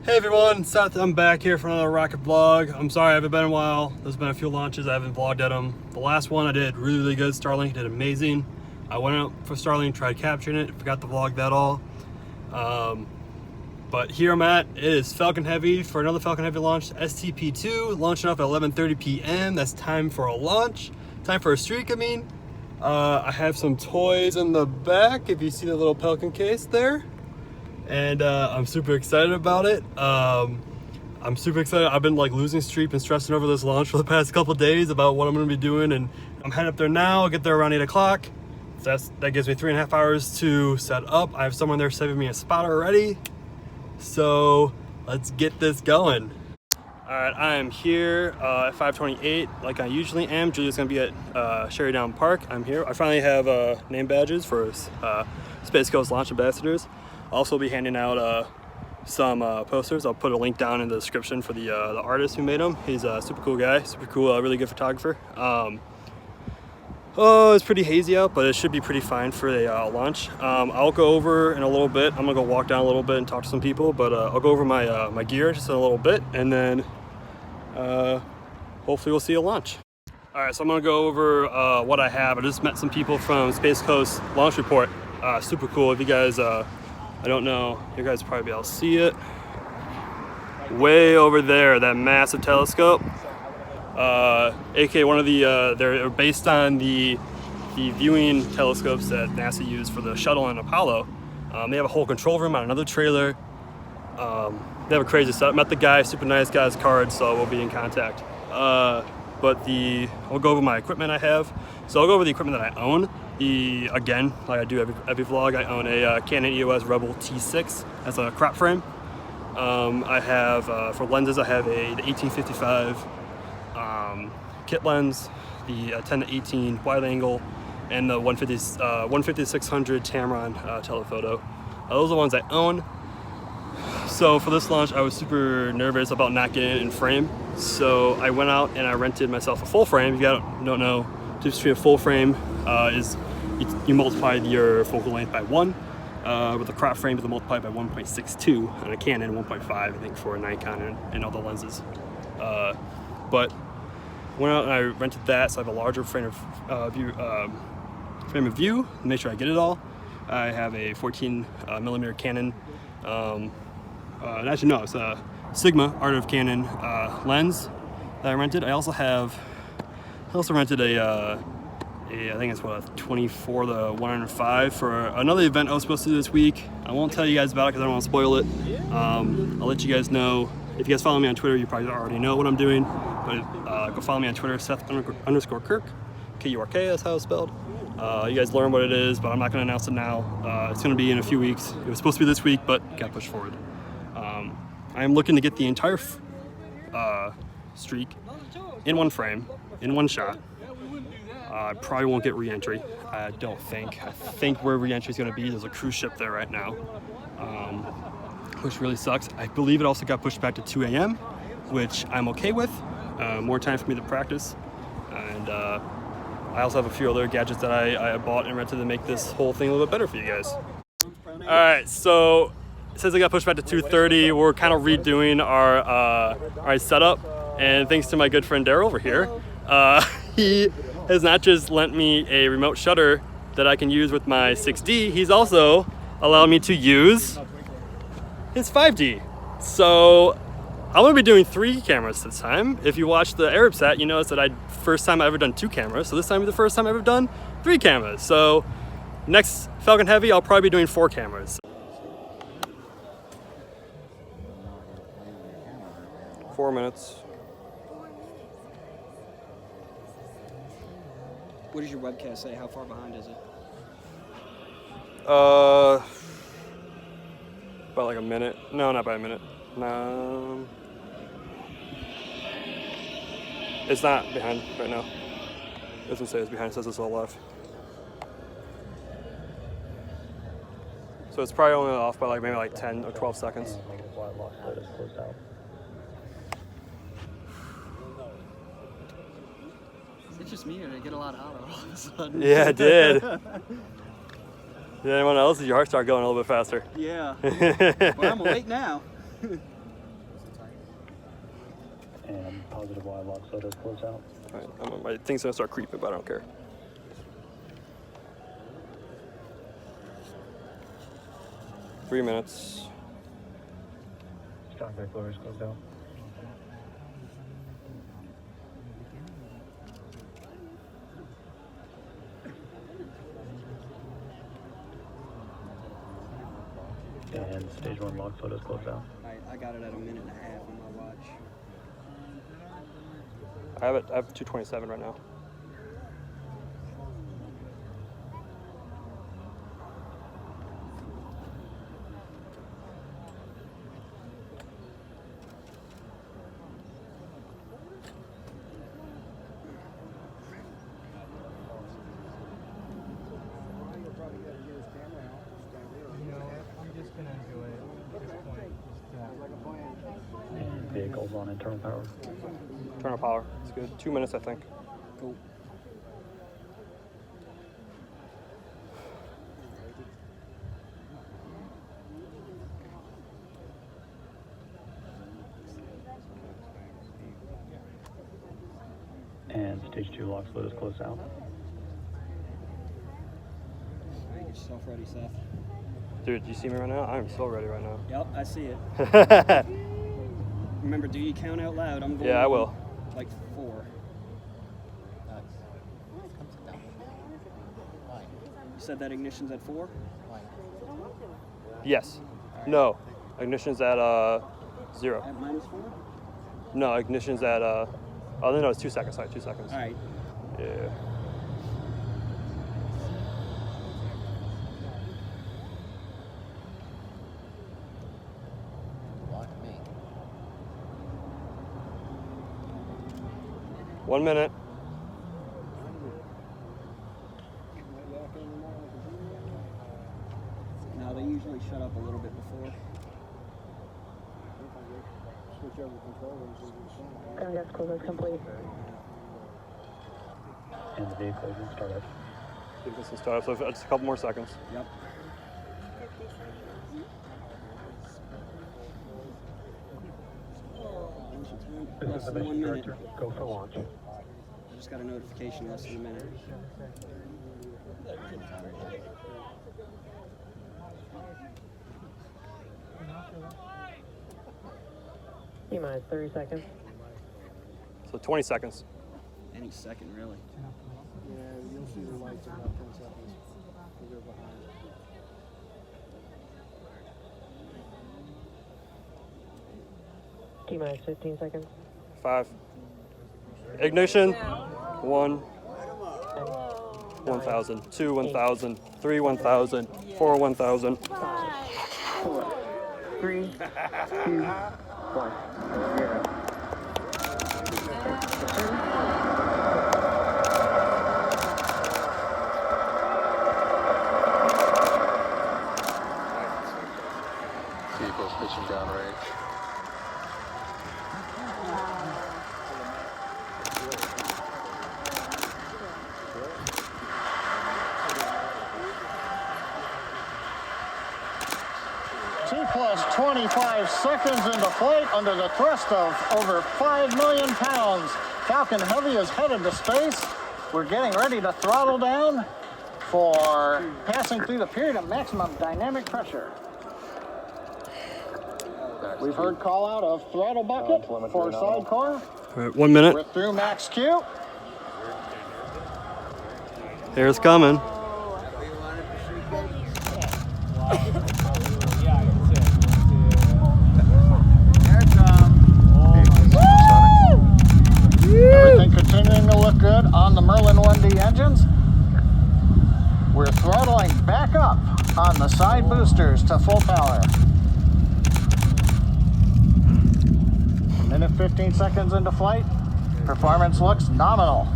Hey everyone, Seth. I'm back here for another rocket vlog. I'm sorry I haven't been in a while. There's been a few launches I haven't vlogged at them. The last one I did really good. Starlink did amazing. I went out for Starlink, tried capturing it, forgot to vlog that all. But here I'm at. It is Falcon Heavy for another Falcon Heavy launch. STP-2 launching off at 11:30 p.m. That's time for a launch. Time for a streak, I mean. I have some toys in the back, if you see the little Pelican case there. And I'm super excited about it. I'm super excited. I've been like losing sleep and stressing over this launch for the past couple days about what I'm gonna be doing, and I'm heading up there now. I'll get there around 8 o'clock. So that gives me 3.5 hours to set up. I have someone there saving me a spot already. So let's get this going. All right, I am here at 5:28 like I usually am. Julia's gonna be at Sherrydown Park. I'm here. I finally have name badges for Space Coast Launch Ambassadors. I'll also be handing out some posters. I'll put a link down in the description for the artist who made them. He's a super cool guy, super cool, really good photographer. It's pretty hazy out, but it should be pretty fine for a launch. I'll go over in a little bit. I'm gonna go walk down a little bit and talk to some people, but I'll go over my my gear just in a little bit, and then hopefully we'll see a launch. All right, so I'm gonna go over what I have. I just met some people from Space Coast Launch Report. Super cool. If you guys I don't know, you guys probably be able to see it. Way over there, that massive telescope. AKA one of the, they're based on the viewing telescopes that NASA used for the shuttle and Apollo. They have a whole control room on another trailer. They have a crazy setup. Met the guy, super nice guy's card, so we'll be in contact. I'll go over my equipment I have. So I'll go over the equipment that I own. Again, like I do every vlog, I own a Canon EOS Rebel T6 as a crop frame. I have, for lenses, I have the 1855 kit lens, the 10 to 18 wide angle, and the 150-600 Tamron telephoto. Those are the ones I own. So for this launch, I was super nervous about not getting it in frame. So I went out and I rented myself a full frame. If you don't know, just a full frame is you multiply your focal length by 1. With a crop frame, you multiply by 1.62 on a Canon, 1.5 I think for a Nikon and other lenses. But went out and I rented that, so I have a larger frame of view. Make sure I get it all. I have a 14 millimeter Canon. Actually, no, it's a Sigma Art of Canon lens that I rented. I also rented I think it's a 24 to 105 for another event I was supposed to do this week. I won't tell you guys about it because I don't want to spoil it. I'll let you guys know. If you guys follow me on Twitter, you probably already know what I'm doing. But go follow me on Twitter, Seth_Kirk, K-U-R-K, that's how it's spelled. You guys learn what it is, but I'm not going to announce it now. It's going to be in a few weeks. It was supposed to be this week, but got pushed forward. I am looking to get the entire streak in one frame, in one shot. I probably won't get re-entry. I don't think. I think where re-entry is going to be, there's a cruise ship there right now, which really sucks. I believe it also got pushed back to 2 a.m., which I'm okay with. More time for me to practice. And I also have a few other gadgets that I bought and rented to make this whole thing a little bit better for you guys. All right, so since it got pushed back to 2:30, we're kind of redoing our setup. And thanks to my good friend Daryl over here, he has not just lent me a remote shutter that I can use with my 6D, he's also allowed me to use his 5D. So I'm gonna be doing 3 cameras this time. If you watch the Arabsat, you notice that first time I've ever done 2 cameras. So this time is the first time I've ever done 3 cameras. So next Falcon Heavy, I'll probably be doing 4 cameras. 4 minutes. What does your webcast say? How far behind is it? About like a minute. No, not by a minute. No. It's not behind right now. It doesn't say it's behind, it says it's all live. So it's probably only off by maybe 10 or 12 seconds. It's just me, or did it get a lot hotter all of a sudden? Yeah, it did. Did anyone else? Did your heart start going a little bit faster? Yeah. Well, I'm awake now. And positive Y lock photos close out. All right, my thing's gonna start creeping, but I don't care. Three minutes. Stock back lowers closed out. And stage 1 log photos closed out. I got it at 1.5 minutes on my watch. I have 2:27 right now. And vehicles on internal power. Internal power. It's good. 2 minutes, I think. Cool. And stage 2 lock photos closed out. All right, get yourself ready, Seth. Dude, do you see me right now? I'm so ready right now. Yep, I see it. Remember, do you count out loud? I'm going. Yeah, I will. Like 4. You said that ignition's at 4? Yes. No. Ignition's at 0. At -4? No, ignition's at oh no, it's 2 seconds. Sorry, 2 seconds. All right. Yeah. Like me. 1 minute. No, they usually shut up a little bit before. Gas close complete. And the vehicle will start up. I think this will start, so just a couple more seconds. Yep. Less than 1 minute. Go for launch. I just got a notification less than a minute. T-minus 30 seconds. So 20 seconds. Any second, really. Yeah, you'll see the lights in about 10 seconds. They're behind. T-minus 15 seconds. 5. Ignition. 1. 1,000. 2, 1,000. 3, 1,000. 4, 1,000. 5, 4, 3, 2, 1, 0. Vehicle's pitching downrange. T plus 25 seconds into flight under the thrust of over 5 million pounds. Falcon Heavy is headed to space. We're getting ready to throttle down for passing through the period of maximum dynamic pressure. We've heard call out of throttle bucket for sidecar. All right, 1 minute. We're through max Q. Here it's coming. Everything continuing to look good on the Merlin 1D engines. We're throttling back up on the side boosters to full power. Minute 15 seconds into flight. Performance looks nominal.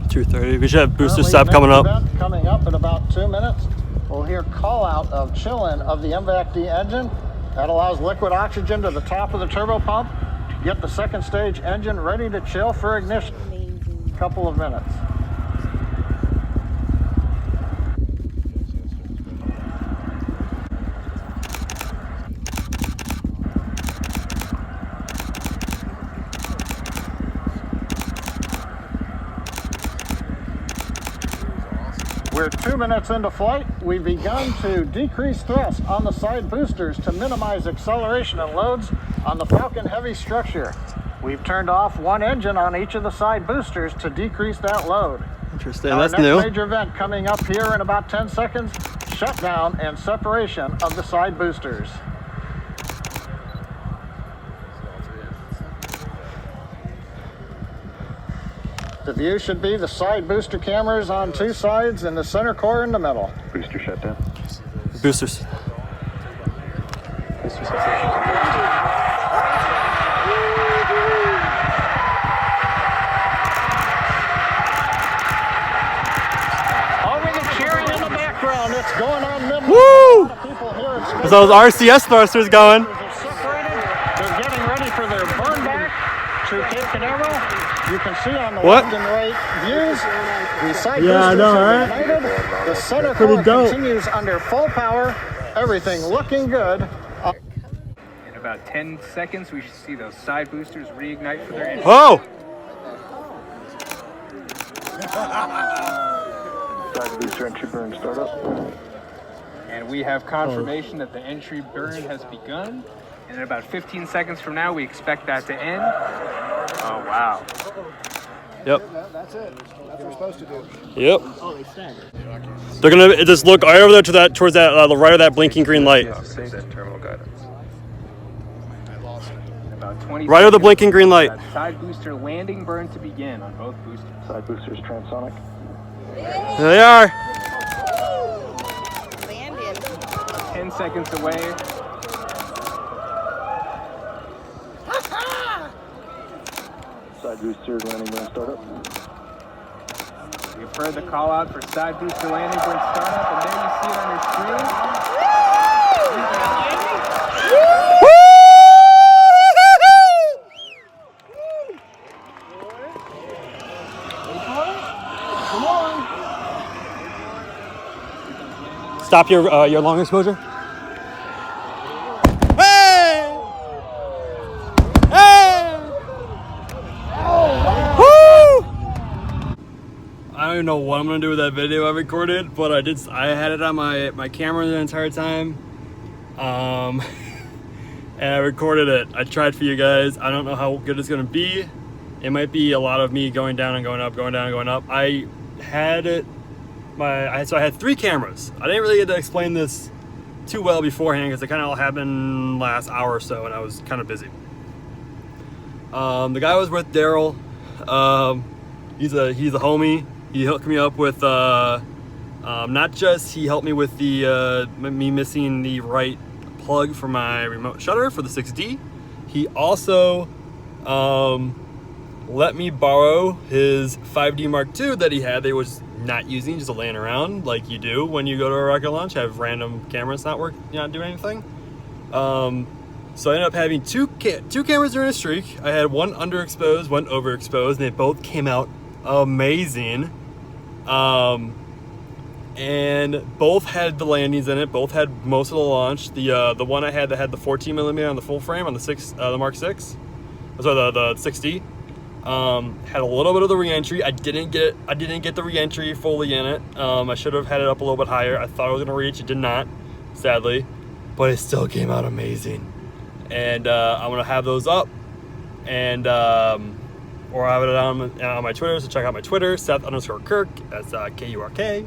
.230. We should have booster Currently, stop coming next up. event coming up in about 2 minutes. We'll hear call out of chill-in of the MVAC-D engine. That allows liquid oxygen to the top of the turbo pump to get the second stage engine ready to chill for ignition. Couple of minutes. We're 2 minutes into flight. We've begun to decrease thrust on the side boosters to minimize acceleration and loads on the Falcon Heavy structure. We've turned off one engine on each of the side boosters to decrease that load. Interesting. Our That's next new. major event coming up here in about 10 seconds, shutdown and separation of the side boosters. The view should be the side booster cameras on 2 sides and the center core in the middle. Booster shutdown. Boosters. Booster separation. Over the cheering in the background, it's going on midnight. Woo! People here at There's those RCS thrusters going. They're separated. They're getting ready for their burn back to Cape Canaveral. You can see on the What? left and right views, the side Yeah, I boosters know, are right? ignited. The center Pretty core dope. continues under full power. Everything looking good. In about 10 seconds, we should see those side boosters reignite for their engine. Oh! Side booster entry burn startup. And we have confirmation that the entry burn has begun. And in about 15 seconds from now, we expect that to end. Oh, wow. Yep. That's it. That's what we're supposed to do. Yep. Oh, they staggered. They're gonna just look right over there to that, towards that, the right of that blinking green light. Save that terminal guidance. In about 20 Right over the seconds, blinking green light. that side booster landing burn to begin on both boosters. Side boosters transonic. There they are. Landed. 10 seconds away. Side booster landing burn startup. You've heard the call out for side booster landing burn startup, and there you see it on your screen. Stop your long exposure. Hey! Hey! Woo! I don't even know what I'm gonna do with that video I recorded, but I had it on my camera the entire time. And I recorded it. I tried for you guys. I don't know how good it's gonna be. It might be a lot of me going down and going up, going down and going up. I had it. So I had 3 cameras. I didn't really get to explain this too well beforehand because it kind of all happened last hour or so, and I was kind of busy. The guy I was with, Daryl. He's a homie. He hooked me up with not just he helped me with the me missing the right plug for my remote shutter for the 6D. He also let me borrow his 5D Mark II that he had. They was not using, just laying around like you do when you go to a rocket launch, have random cameras not doing anything. So I ended up having two cameras during a streak. I had one underexposed, one overexposed, and they both came out amazing. And both had the landings in it. Both had most of the launch. The one I had that had the 14mm on the full frame on the Mark 6, sorry, the 6D. Had a little bit of the re-entry. I didn't get the re-entry fully in it. I should have had it up a little bit higher. I thought I was gonna reach, it did not, sadly, but it still came out amazing. And I'm gonna have those up, and or I have it on my Twitter. So check out my Twitter, Seth_Kirk. That's KURK.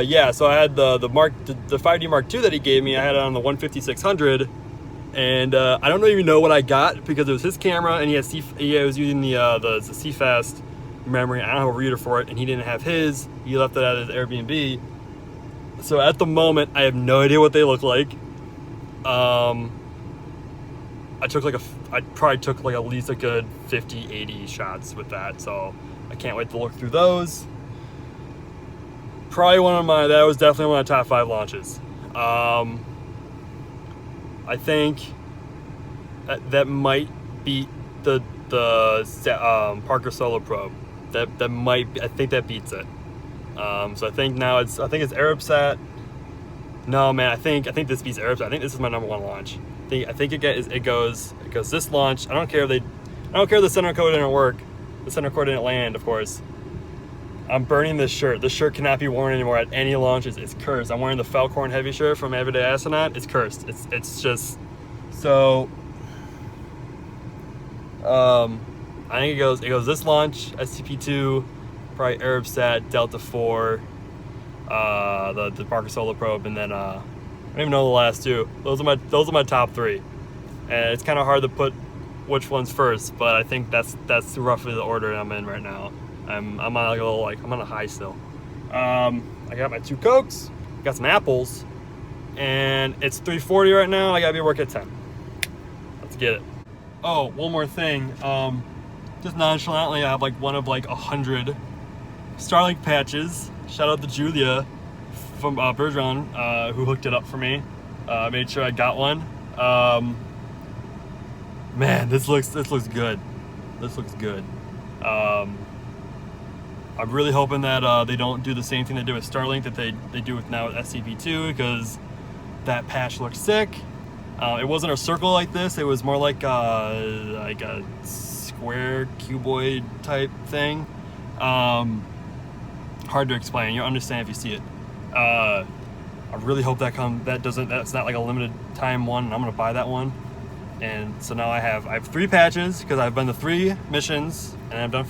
Yeah. So I had the 5D Mark II that he gave me. I had it on the 150-600. And I don't even know what I got because it was his camera, and he was using the CFast memory. I don't have a reader for it, and he didn't have his. He left it at his Airbnb. So at the moment, I have no idea what they look like. I probably took like at least a good 50, 80 shots with that. So I can't wait to look through those. Probably that was definitely one of my top 5 launches. I think that might beat the Parker Solar Probe. That might I think that beats it. So I think it's Arabsat. No man, I think this beats Arabsat. I think this is my #1 launch. I think it goes this launch. I don't care if the center code didn't work. the center core didn't land, of course. I'm burning this shirt. This shirt cannot be worn anymore at any launches. It's cursed. I'm wearing the Falcon heavy shirt from Everyday Astronaut. It's cursed. It's just so. I think it goes this launch, STP-2, probably Arabsat, Delta 4, the Parker Solar Probe, and then I don't even know the last two. Those are my top three, and it's kind of hard to put which one's first, but I think that's roughly the order I'm in right now. I'm on like a little I'm on a high still. I got my 2 Cokes, got some apples, and it's 3:40 right now. I gotta be at work at 10. Let's get it. Oh, one more thing. Just nonchalantly, I have like one of like 100 Starlink patches. Shout out to Julia from Bergeron, who hooked it up for me. Made sure I got one. Man, this looks good. This looks good. I'm really hoping that they don't do the same thing they did with Starlink that they do with now with STP-2, because that patch looks sick. It wasn't a circle like this. It was more like a square cuboid type thing. Hard to explain. You'll understand if you see it. I really hope that's not like a limited time one. I'm gonna buy that one. And so now I have 3 patches because I've done the 3 missions and I've done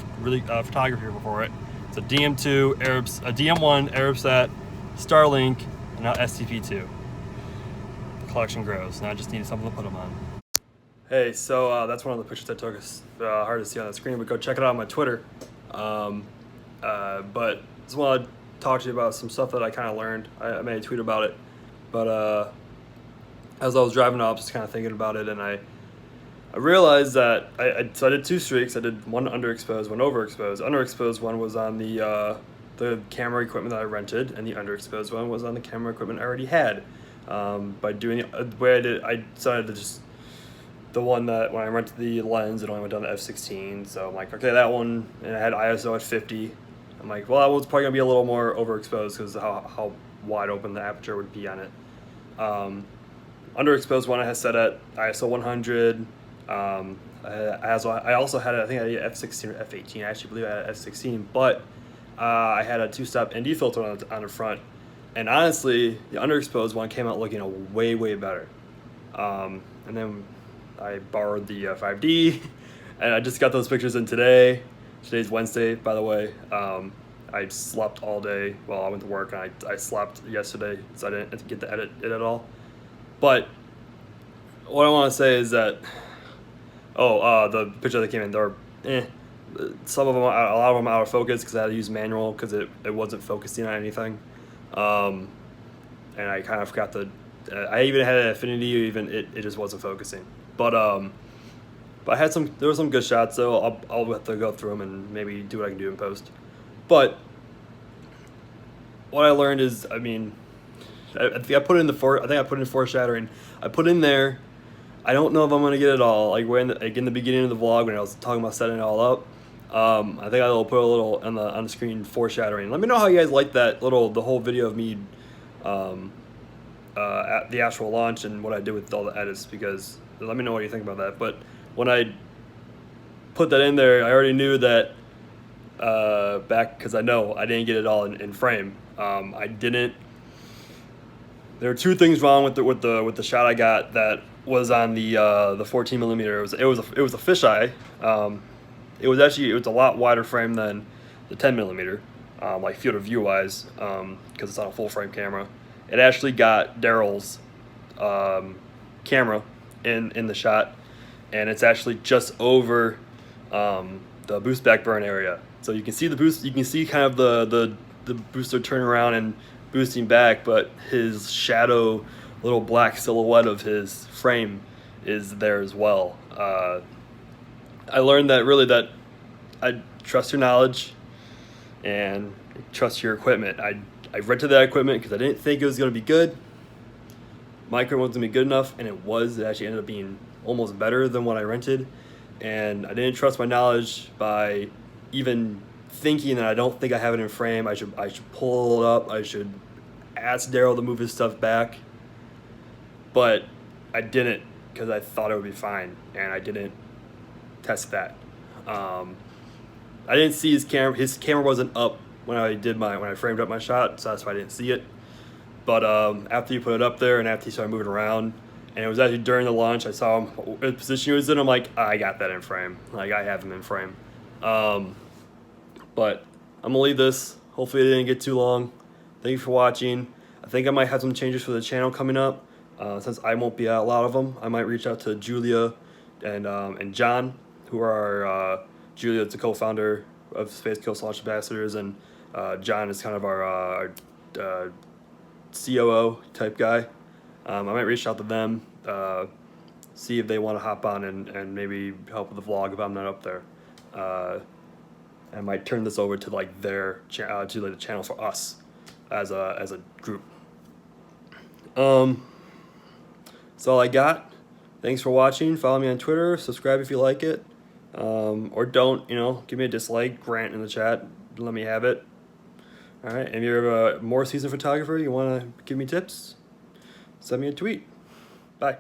photography before it. So DM2, DM1, Arabsat, Starlink, and now STP-2. The collection grows. Now I just need something to put them on. Hey, so that's one of the pictures I took. It's hard to see on the screen, but go check it out on my Twitter. But just want to talk to you about some stuff that I kind of learned. I made a tweet about it, but as I was driving up, just kind of thinking about it, and I realized that so I did 2 streaks. I did one underexposed, one overexposed. Underexposed one was on the camera equipment that I rented, and the underexposed one was on the camera equipment I already had. By doing the way I did, I decided to just the one that when I rented the lens, it only went down to f/16. So I'm like, okay, that one, and I had ISO at 50. I'm like, well, that one's probably gonna be a little more overexposed because how wide open the aperture would be on it. Underexposed one I had set at ISO 100. I also had, I think I had f/16 or f/18. I actually believe I had f/16, but I had a 2-step ND filter on the front, and honestly, the underexposed one came out looking way better. And then I borrowed the 5D, and I just got those pictures in today. Today's Wednesday, by the way. I slept all day while I went to work, and I slept yesterday, so I didn't get to edit it at all. But what I want to say is that, the picture that came in, they're some of them, a lot of them out of focus because I had to use manual because it wasn't focusing on anything. And I kind of forgot I even had an affinity, even it just wasn't focusing. But I had there were some good shots, so I'll have to go through them and maybe do what I can do in post. But what I learned is, I mean, I think I put in foreshadowing. I put in there. I don't know if I'm gonna get it all. Like in the beginning of the vlog when I was talking about setting it all up, I think I'll put a little on the screen foreshadowing. Let me know how you guys like the whole video of me at the actual launch and what I did with all the edits, because let me know what you think about that. But when I put that in there, I already knew that back, because I know I didn't get it all in frame. I didn't. There were 2 things wrong with the shot I got that was on the 14 millimeter. It was a fisheye. It was a lot wider frame than the 10 millimeter, like field of view wise, because it's on a full frame camera. It actually got Daryl's camera in the shot, and it's actually just over the boost back burn area. So you can see the boost. You can see kind of the booster turning around and boosting back, but his shadow, little black silhouette of his frame is there as well. I learned that I trust your knowledge and trust your equipment. I rented that equipment because I didn't think it was going to be good. My equipment wasn't going to be good enough, and it was. It actually ended up being almost better than what I rented, and I didn't trust my knowledge by even thinking that I don't think I have it in frame. I should pull it up. I should ask Daryl to move his stuff back, but I didn't because I thought it would be fine, and I didn't test that. I didn't see his camera. His camera wasn't up when I framed up my shot, so that's why I didn't see it. But after you put it up there and after he started moving around, and it was actually during the launch, I saw him, the position he was in, I'm like, I got that in frame. Like, I have him in frame. But I'm gonna leave this. Hopefully it didn't get too long. Thank you for watching. I think I might have some changes for the channel coming up. Since I won't be at a lot of them, I might reach out to Julia and John, who are Julia's the co-founder of Space Coast Launch Ambassadors, and John is kind of our COO type guy. I might reach out to them, see if they want to hop on and maybe help with the vlog if I'm not up there. I might turn this over to like their to like the channel for us as a group. That's all I got. Thanks for watching. Follow me on Twitter. Subscribe if you like it, or don't. You know, give me a dislike, rant in the chat. Let me have it. All right. If you're a more seasoned photographer, you want to give me tips, send me a tweet. Bye.